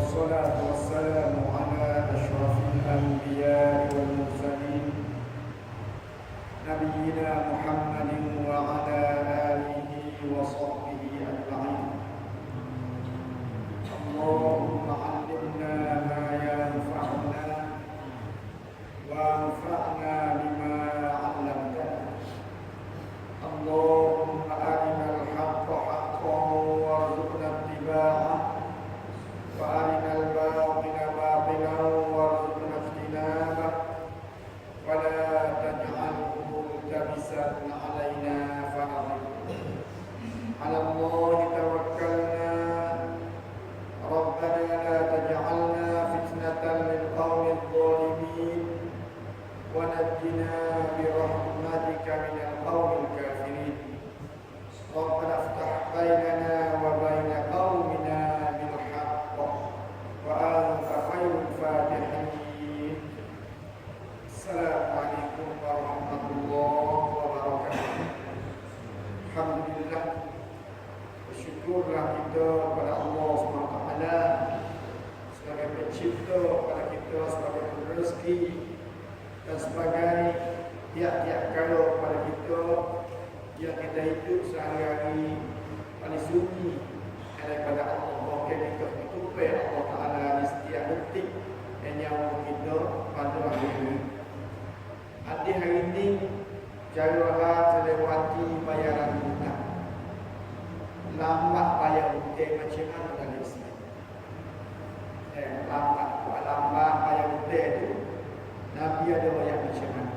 والصلاة والسلام على أشرف الأنبياء والمرسلين نبينا محمد وعلى آله وصحبه أجمعين. اللهم علمنا ما ينفعنا وانفعنا بما علمتنا. اللهم أرنا الحق حقا وارزقنا اتباعه وأرنا الباطل باطلا وارزقنا اجتنابه ولا تجعله ملتبسا علينا فنضل. على الله توكلنا ربنا لا تجعلنا فتنة للقوم الظالمين ونجنا برحمتك من القوم الكافرين. ربنا افتح بيننا وبين قومنا بالحق وأنت خير الفاتحين. السلام عليكم ورحمة الله وبركاته. Alhamdulillah, bersyukurlah kita kepada Allah SWT sebagai pencipta kepada kita, sebagai rezeki dan sebagai tiap-tiap kala kepada kita yang kita hidup sehari-hari paling sunyi daripada Allah. Mungkin kita bertupai Allah Ta'ala di setiap detik yang nyawa kita pada hari ini. Adik hari ini jarulah terlewati bayaran hutang. Lambat bayar hutang macam mana dalam Islam? Lambat bayar hutang itu Nabi ada bayar macam mana?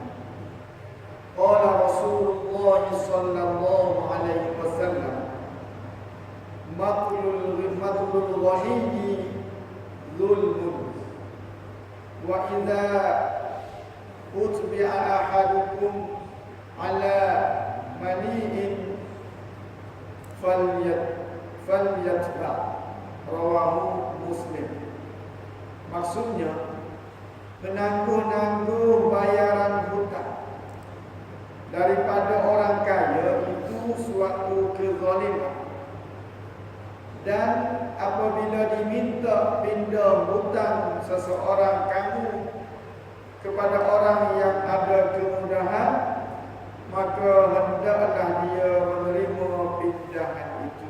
Qala Rasulullah sallallahu alaihi wasallam, matlul ghaniyi zulmun wa idza utbi'a ahadukum ala mani'in falyatba. Rawahu Muslim. Maksudnya menangguh-nangguh bayaran hutang daripada orang kaya itu suatu kezaliman, dan apabila diminta pindah hutang seseorang kamu kepada orang yang ada kemudahan, maka hendaklah dia menerima pindahan itu.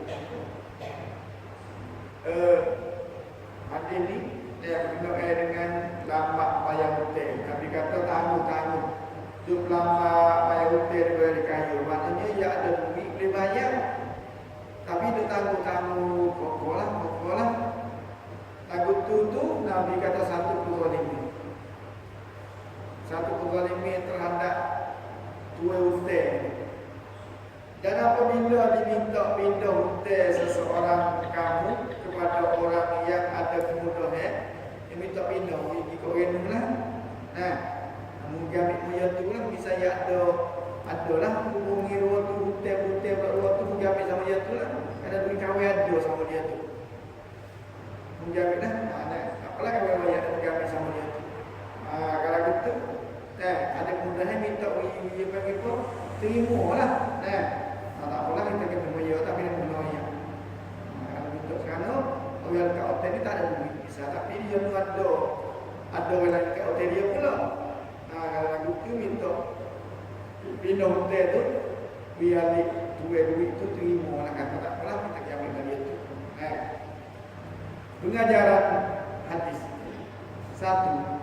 Hadis ini yang berkaitan dengan lambat bayar hutang. Nabi kata tangguh-tangguh. Hidup lambat bayar hutang daripada kaya. Maknanya ia ada duit boleh bayar, tapi dia tangguh-tangguh pokok-lah. Tangguh tu Nabi kata satu kezaliman. Satu kezaliman terhadap tuai hutang. Dan apabila diminta pindah hutang seseorang kamu kepada orang yang ada kemudahan, dia minta pindah pergi ke orang lah. Mungkin punya tu lah, misalnya adalah hubungi ruang tu hutang ruang tu mungkin ambil sama dia tu lah. Ada duit kawin ada sama dia tu. Mungkin ambil lah. Apalah kawin bayar mungkin ambil sama dia tu. Kalau gitu, ada kemudahan minta dia panggil apa? Terima lah. Tak apalah kita kena bayar tapi dia kena bayar. Kalau gitu sekarang orang dekat hotel ni tak ada duit bisa, tapi dia tu ada orang dekat hotel dia pula. Kalau lagu tu minta pindah hotel tu, biar duit tu terima lah. Kata tak apalah kita kena ambil dia tu. Pengajaran hadis. Satu,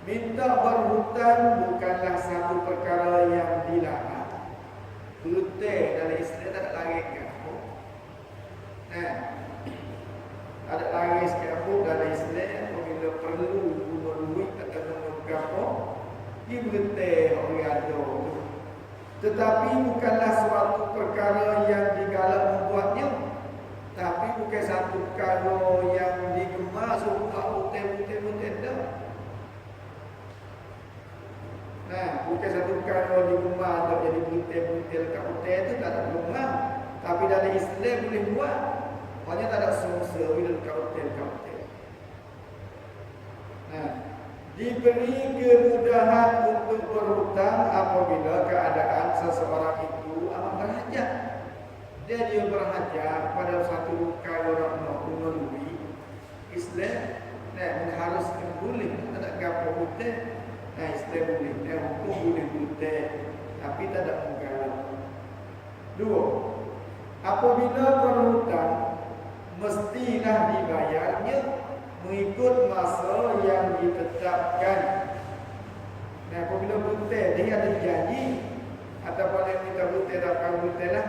minta berhutang bukanlah satu perkara yang dilarang. Hutang dalam Islam tak ada larangan ke apa? Tak ada larangan ke apa dalam Islam. Apabila perlu guna duit atau guna apa, dia berhutang orang ada tu. Tetapi bukanlah suatu perkara yang digalak membuatnya. Tapi bukan satu perkara yang digemar suruh hutang dah. Bukan satu perkara digemar untuk jadi butir-butir dekat hotel tu, tak ada gemar. Tapi dalam Islam boleh buat. Hanya tak ada semasa bila dekat hotel. Diberi kemudahan untuk berhutang apabila keadaan seseorang itu amat berhajat. Dia berhajat pada satu perkara nak guna duit. Islam boleh. Tak ada gapo hutang. Islam boleh. Hukum boleh hutang. Tapi tak ada menggalang. Dua, apabila berhutang mestilah dibayarnya mengikut masa yang ditetapkan. Nah, apabila hutang dia ada janji ataupun yang minta hutang dapat hutang lah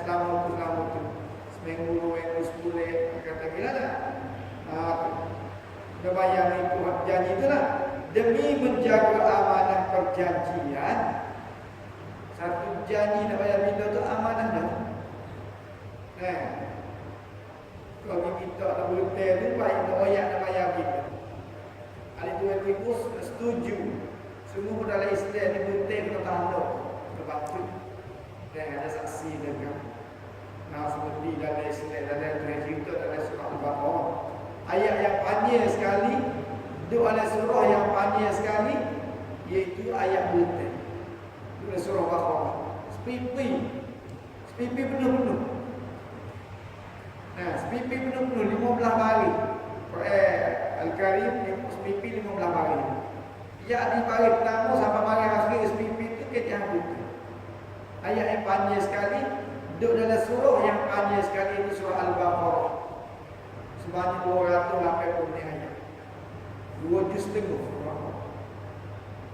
selama tu seminggu, 2 minggu, 10 kata gila tak? Dia bayar itu janji itulah demi menjaga amanah perjanjian. Satu janji nak bayar bila tu amanah dah. Kalau kita nak hutang tu baik nak bayar kita. Ahli tu yang setuju. Semua dalam Islam ni hutang kita tanda kebatul. Dan ada saksi dengan seperti dalam Islam dalam Tuhan cerita dalam surah Al-Baqarah. Ayat yang panjang sekali, dua ada surah yang panjang sekali, iaitu ayat hutang. Dalam surah Al-Baqarah. Sepipi penuh-penuh. Sepipi penuh-penuh 15 hari. Al-Karim sepipi 15 hari. Ya di hari pertama sampai hari akhir sepipi itu kita hutang. Ayat yang panjang sekali, duduk dalam surah yang panjang sekali itu surah Al-Baqarah. Sebanyak 280 ayat. 2 juz setengah.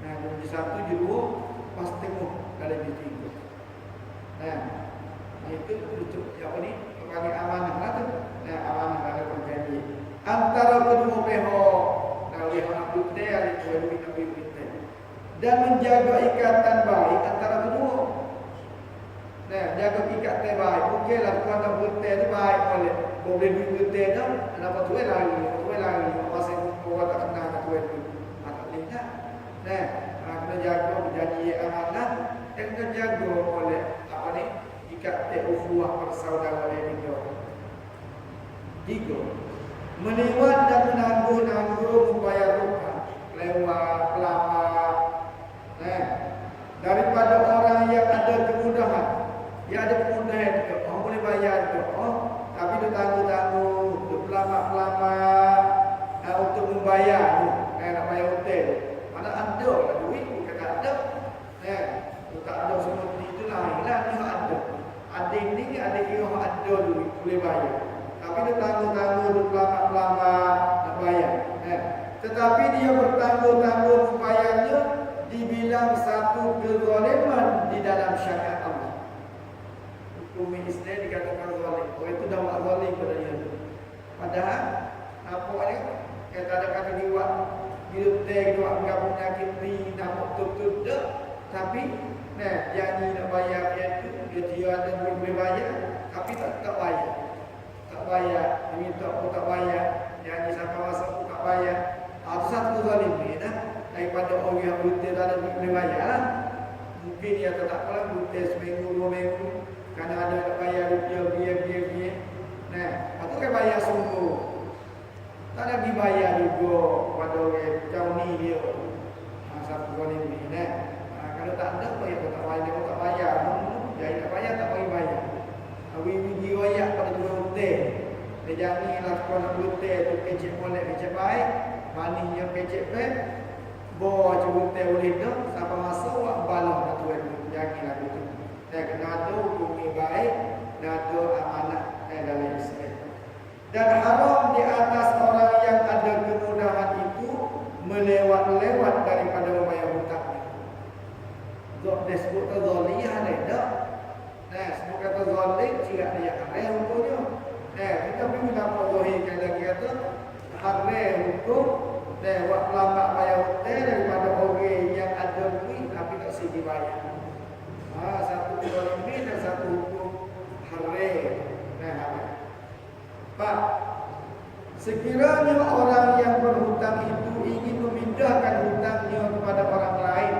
2 juz 1, juz 2, pas setengah dalam juz 3. Itu untuk apa ni? Bagi amanah lah tu. Amanah dalam perjanjian. Antara kedua pihak. Pihak nak hutang, dan menjaga ikatan baik antara kedua. Jaga ikatan baik. Okeylah tuan nak hutang tu baik boleh duit hutang tu, kenapa tuan lari? Pasal orang tak kenal dengan tuan tu. Tak boleh tak? Kena jaga berjanji amanah dan kena jaga oleh apa ni? Ikatan ukhuwah persaudaraan kita. 3. Melewat dan menangguh-nangguh membayar hutang. Lewat, pelapar. Daripada orang yang ada kemudahan. Yang ada kemudahan tu. Orang boleh bayar tu. Tapi dia tangguh-tangguh. Dia pelapar-pelapar. Untuk membayar tu. Nak bayar hutang. Mana ada lah duit. Bukan tak ada. Tak ada seperti itu lain lah. Dia ada. Ada ni ada kira ada duit. Boleh bayar. Tapi dia tangguh-tangguh, dia pelapar-pelapar nak bayar. Tetapi dia bertangguh-tangguh membayarnya dibilang satu kezaliman di dalam syariat Allah. Hukum Islam dikatakan zalim. Itu dah buat zalim pada dia. Padahal apa ni? Kata ada kata dibuat hidup dibuat bergabung penyakit ni nak betul-betul tak. Tapi janji nak bayar dia ada boleh bayar tapi tak bayar. Bayar, minta pun tak bayar, janji sampai masa pun tak bayar. Itu satu zalim ni daripada orang yang hutang tak ada boleh bayar lah. Mungkin dia tak apalah hutang seminggu, 2 minggu, kerana ada nak bayar biar. Itu kan bayar sungguh. Tak ada dibayar juga pada orang jauh ni dia. Satu zalim ni. Kalau tak ada, dia tak bayar. Jadi tak bayar, tak bayar. Wiji wayak pada dua hutang. Dia jangan lakukan nak hutang tu kecek molek kecek baik. Manisnya kecek baik. Bawa hutang boleh dah. Sampai masa awak balah nak tuan tu. Janganlah itu. Saya kena ada hukum baik. Dan ada amanah dalam Islam. Dan haram di atas orang yang ada kemudahan itu melewat-lewat daripada membayar hutang. Dia sebut kezaliman ada. Sebut kata zalim, tidak dia haram hukumnya. Kita pergi nama zahirkan lagi kata haram hukum buat lambat bayar hutang daripada orang yang ada duit tapi tak sidi bayar. Satu zalim dan satu hukum haram. Pak, sekiranya orang yang berhutang itu ingin memindahkan hutangnya kepada orang lain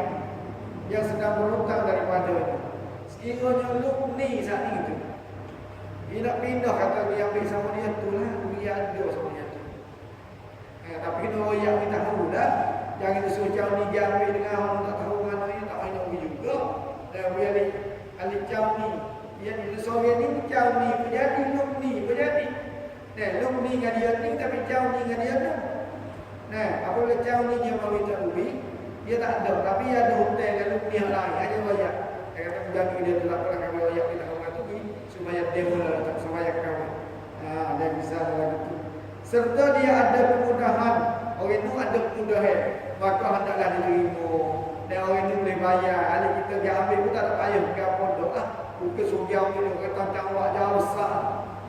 yang sedang berhutang daripadanya, sekiranya lukni saat itu, dia nak pindah kata dia ambil sama dia tu lah, dia ada sama dia tu. Tapi kena royak kita tahu dah. Jangan disuruh jauh ni dia ambil dengan orang tak tahu mana ni, tak banyak pergi juga. Dan biar alik jauh ni, dia ni sore ni jauh ni berjadi, lukni berjadi. Lukni dengan dia ni tapi jauh ni dengan dia tu. Nah, apabila jauh ni dia mau minta ubi, dia tak ada, tapi ada hotel dan pihak lain aja royak. Dia kata menjaga dia tu tak pernah kami royak kita orang ubi supaya dia mula tak supaya kawan. Dia bisa dalam itu. Serta dia ada kemudahan. Orang itu ada kemudahan, maka hendaklah diterima. Dan orang itu boleh bayar. Ada kita dia ambil pun tak ada payah ke pondok lah. Bukan sugiam ni kata tentang awak jauh besar.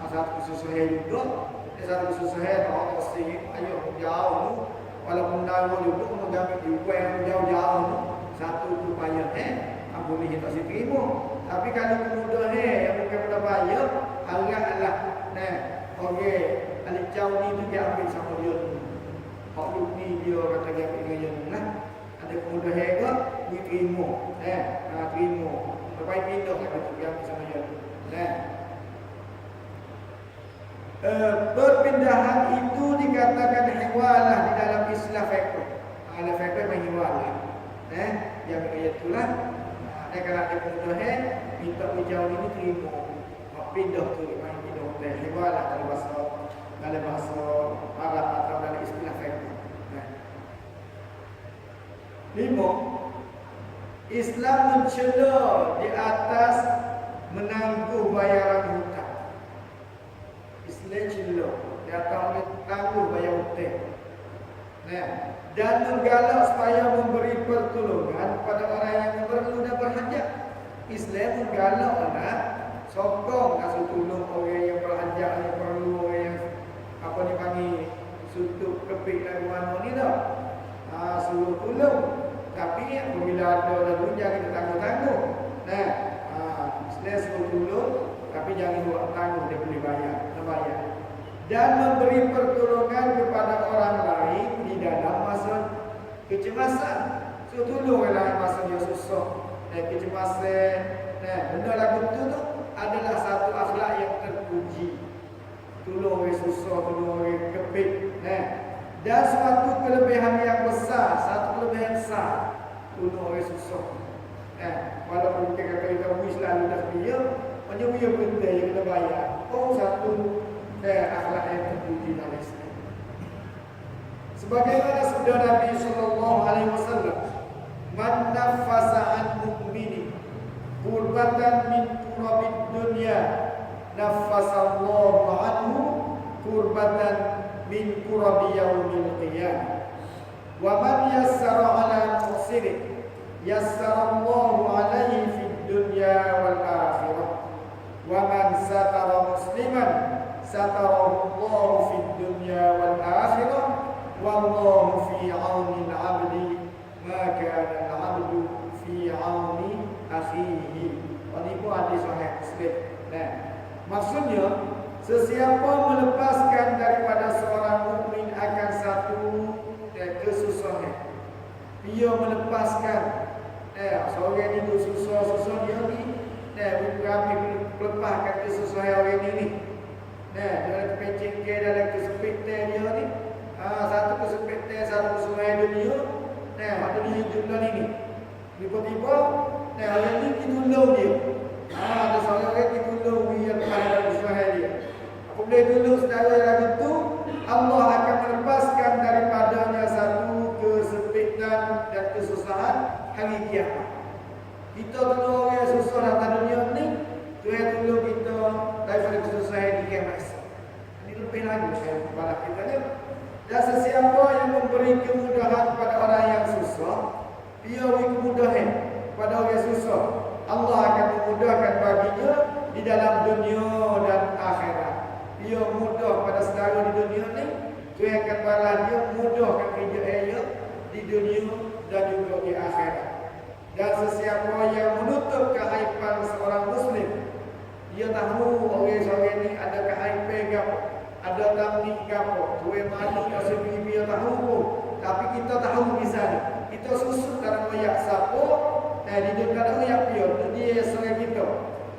Satu kesusahan juga. Satu kesusahan orang mesti ayo jauh tu. Walaupun nama juga mengambil di yang jauh-jauh tu. Satu tu payah boleh kita si terima. Tapi kalau kemudahan yang bukan pada bayar, haraplah nah, okey, alik jauh ni tu dia ambil sama dia tu. Hak ni dia kata dia ambil dia tu lah. Ada kemudahan ke, dia terima. Terima. Lepas pindah kata dia ambil sama dia tu. Perpindahan itu dikatakan hiwalah di dalam istilah fiqh. Ada fiqh menghiwalah. Yang ayat itulah. Kalau ada kemudahan, minta ujau ini terima. Pindah tu, main pindah. Hiwalah dalam bahasa Arab atau dalam istilah fiqh. 5. Islam mencela di atas menangguh bayaran hutang. Islam cela di atas menangguh bayar hutang. Dan menggalak supaya memberi pertolongan kepada orang yang perlu dan berhajat. Islam menggalak sokong kasih tolong orang yang berhajat, yang perlu, orang yang apa dipanggil sutuk kepik dan mana ni dah. Suruh tolong. Tapi apabila ada lalu jangan kita tangguh-tangguh. Islam suruh tolong, tapi jangan buat tangguh, dia boleh bayar. Dan memberi pertolongan kepada orang lain di dalam masa kecemasan. So tolong orang lain masa dia susah. Kecemasan. Benda lagu tu adalah satu akhlak yang terpuji. Tolong orang susah, tolong orang kepit. Dan suatu kelebihan yang besar, satu kelebihan besar, tolong orang susah. Walaupun kita kata kita wis lalu dah dia, macam dia benda yang kita bayar. Satu akhlak yang terpuji dalam Islam. Sebagaimana sabda Nabi sallallahu alaihi wasallam, "Man nafasa an mu'mini qurbatan min qurabid dunya, nafasallahu anhu qurbatan min qurabi yaumil qiyamah. Wa man yassara 'ala muhsinin yassarallahu 'alaihi fid dunya wal akhirah. Wa man satara musliman satarahu Allah fid dunya wal akhirah. Wallahu fi 'auni al-'abdi ma kana al-'abdu fi 'auni akhihi." Ini pun hadis sahih Muslim. Maksudnya sesiapa melepaskan daripada seorang mukmin akan satu kesusahan, dia melepaskan seorang itu susah dia ni, kami melepaskan kesusahan orang ini. Dalam kepecing ke, dalam kesepitan dia ni, satu kesepitan, satu kesusahan dunia, waktu dia jumlah ini. Tiba-tiba, orang ini ditolong dia. Ada seorang yang ditolong dia pada kesusahan dia. Apabila ditolong saudara yang itu, Allah akan melepaskan daripadanya satu kesepitan dan kesusahan hari kiamat. Kita tolong orang yang susah dalam dunia ni, Tuhan tolong kita daripada kesusahan di kiamat. Ini lebih lagi saya balas kita ni. Dan sesiapa yang memberi kemudahan kepada orang yang susah, dia beri kemudahan kepada orang yang susah, Allah akan memudahkan baginya di dalam dunia dan akhirat. Dia mudah pada saudara di dunia ni, Tuhan akan balas dia mudahkan kerja dia di dunia dan juga di akhirat. Dan sesiapa yang menutup keaiban seorang Muslim, dia tahu orang-orang ni ada keaiban ke apa, ada tamnik ke apa, tuan malu kasih bibi dia tahu, tapi kita tahu misalnya, kita susut dalam ayat siapa, di dekat ayat dia serang kita.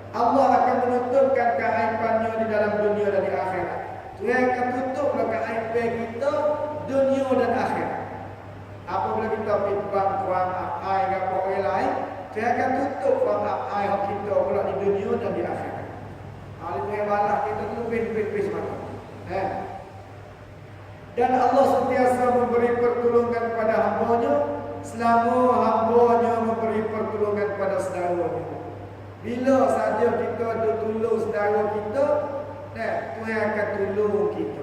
Allah akan menutupkan keaibannya di dalam dunia dan di akhirat. Tuhan akan tutuplah keaiban kita dunia dan akhirat. Apabila kita pimpang kuang apai ke orang lain, Tuhan akan tutup kuang apai kita pula di dunia dan di akhirat. Oleh Tuhan balas kita tu lebih semata. Dan Allah sentiasa memberi pertolongan kepada hamba-Nya selama hamba-Nya memberi pertolongan kepada saudara-Nya. Bila saja kita ada tolong saudara kita, Tuhan akan tolong kita.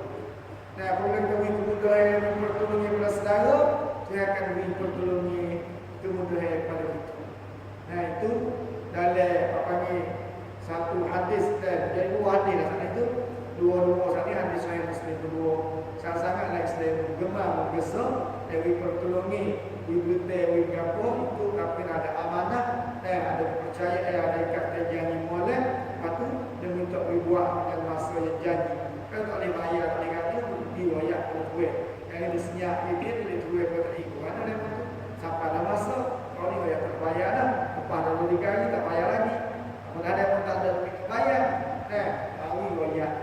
Apabila kita beri kemudahan pertolongan kepada saudara, Tuhan akan beri pertolongan kemudahan kepada kita. Itu dalam apa ni satu hadis dan jadi dua hadis lah sana itu. Dua-dua sana hadis Sahih Muslim kedua. Sangat-sangat Islam gemar menggesa dari pertolongan diberita berapa itu tapi ada amanah dan ada kepercayaan ada kata janji molek patu dia minta berbuat dengan masa yang janji kan tak boleh bayar tak boleh kata diwayak kuat yang dia senyap dia boleh tuai pada ikut mana dia tu sampai dah masa kalau ni bayar tak bayar dah lepas dah beli kali tak bayar lagi kalau ada pun tak ada bayar baru wayak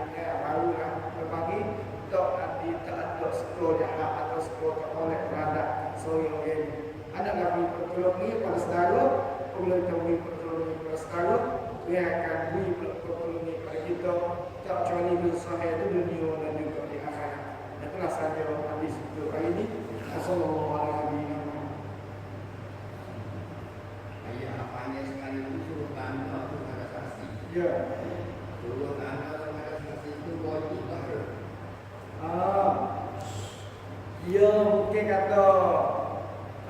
barulah berbagi tak nanti tak ada skor jahat atau skor tak boleh berada soal yang ada lagi pertolongan pada saudara apabila kita beri pertolongan pada saudara dia akan beri pertolongan pada kita tak kecuali bersahaya itu dunia dan juga di akhirat. Itulah sahaja hadis untuk hari ini. Assalamualaikum. Ayah apanya sekali suruh tanda itu ada saksi. Ya. Suruh tanda ada saksi itu wajib tak? Dia mungkin kata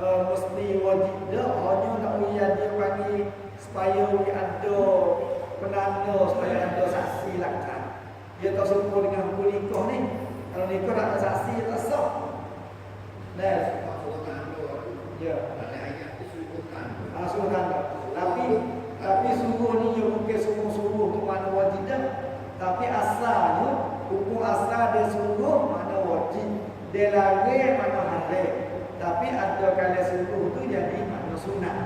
mesti wajib dah hanya nak dia bagi supaya ada penanda supaya ada saksi laksan. Dia tak sempur dengan hukum nikah ni. Kalau nikah tak ada saksi tak sah. Suruh tanda itu. Ya. Ada ayat itu suruh tanda. Suruh tanda. Tapi suruh ni dia mungkin suruh tu mana wajib dah. Tapi asalnya hukum asal dia suruh mana wajib. Dia lari mana hari. Tapi ada kali suruh tu jadi mana sunat.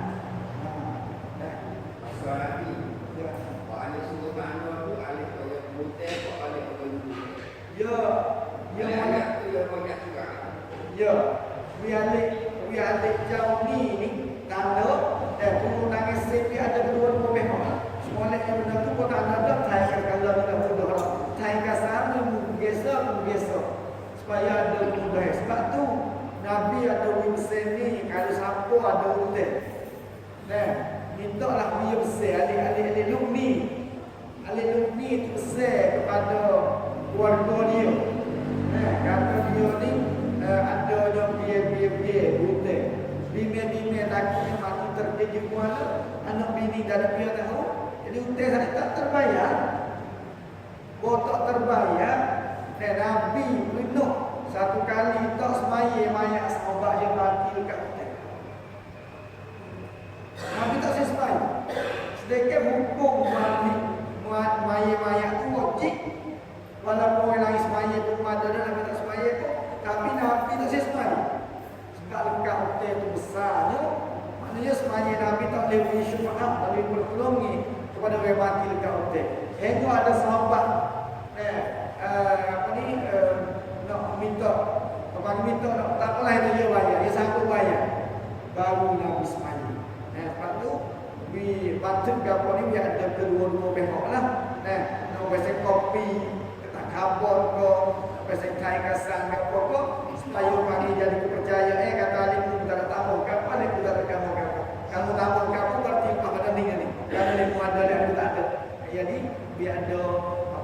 Masalah ni. Ya. Kalau ada suruh tanda tu alih kaya putih atau alih kaya putih. Ya. Ya Ayat tu yang banyak juga. Ya. Bialik jauh ni tanda dan turun nangis sepi ada dua pihak. Semua yang benar tu pun tanda dah saya kalau benar bodoh. Saya kasar ni biasa. Supaya ada mudah. Sebab tu Nabi ada wimsen ni kalau siapa ada utang. Minta lah dia besar alih-alih lumni. Alih lumni tu besar kepada keluarga dia. Kata dia ni ada yang biar utang. Bini laki mati terjadi mana anak bini dan dia tahu. Jadi utang tadi tak terbayar. Tak terbayar. Dan Nabi penuh satu kali tak semaya mayat sahabat yang mati dekat utang. Nabi tak semaya. Sedekah hukum mati mayat tu wajib. Walaupun orang lain semaya pun ada dan Nabi tak semaya pun. Tapi Nabi tak semaya. Sebab dekat utang tu besarnya. Maknanya semaya Nabi tak boleh beri syafaat, tak boleh bertolongi kepada orang mati dekat utang. Itu ada sahabat nak minta nak tak apalah dia bayar, dia sanggup bayar baru Nabi semaya. Sebab tu patut apa ni biar ada kedua-dua pihak lah. Nak pasal kopi tak khabor ke pasal kain kasan ke apa supaya bagi jadi kepercayaan kata alim pun tak tahu kapan aku tak kamu kamu tahu kamu berarti apa pada ni kalau ilmu ada dan tak ada. Jadi biar ada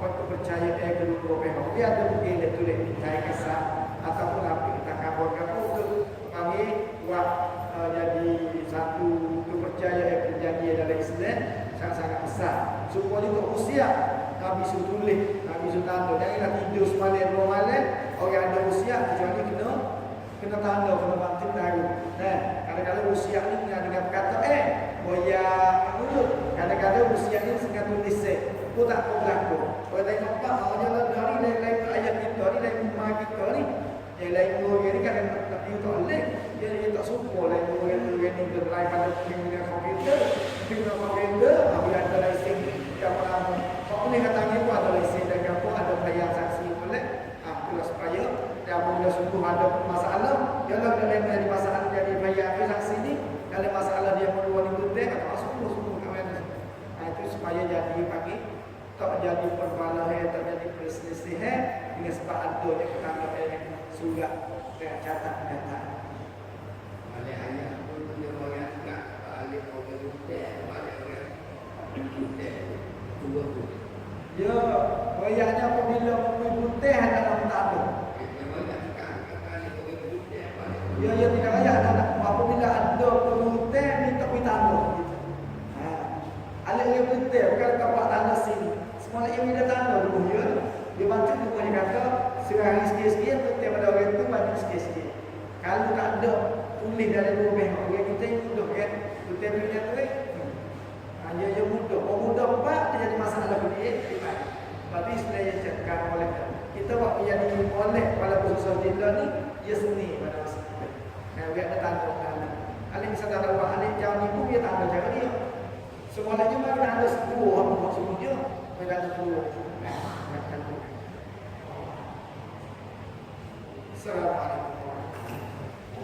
kepercayaan kedua pihak. Dia ada mungkin dia tulis kain kasan ataupun apa kita kabur kamu untuk kami buat jadi satu kepercayaan perjanjian dalam Islam sangat-sangat besar. Supaya juga usia Nabi suruh tulis, Nabi suruh tanda. Janganlah tidur semalam 2 malam orang ada usia kecuali kena tanda kena bangkit tahu. Kadang-kadang usia ni dengan berkata boya mulut. Kadang-kadang usia ni sengaja tulis aku tak tahu berlaku. Kalau tengok pak hanya dari lain-lain ayat kita ni lain rumah kita ni. Yang lain orang ni kan tak tak boleh. Dia tak suka lain orang ni berlain pada dengan komputer. Dengan komputer apabila ada lesen yang lama. Kalau ni katanya pun ada lesen dan apa ada bayar saksi boleh. Itulah supaya dia apabila sungguh ada masalah, jangan dalam jadi masalah jadi bayar saksi ni. Kalau masalah dia perlu dibuat atau sungguh kawan. Itu supaya jadi pagi tak jadi perbalahan, tak jadi perselisihan. dengan sebab adanya ketanda surat catat data. Balik ayat pun dia orang tak balik orang butek, balik orang butek dua pun. Ya, wayahnya apabila memberi putih dalam tanda. Dia banyak kan balik orang butek balik. Ya, ya tidak layak anak. Apabila ada putih minta tanda. Ha. Alih dia putih bukan tak buat tanda sini. Semua yang minta tanda dulu ya. Dia baca tu dia kata serang sikit-sikit putih pada orang itu banyak sikit-sikit. Kalau tak ada tulis dari dua pihak orang kita mudah kan. Putih punya tu hanya yang mudah. Kalau mudah apa dia jadi masalah bagi dia. Tapi sebenarnya cakap oleh kita buat yang oleh pada khusus kita ni dia seni pada masa kita. Nah, dia ada tanda-tanda. Alih misalnya ada orang alih jauh ni pun dia tanda cara dia. Semuanya mari tanda sepuluh orang buat semua dia. Mereka ada 10. Assalamualaikum.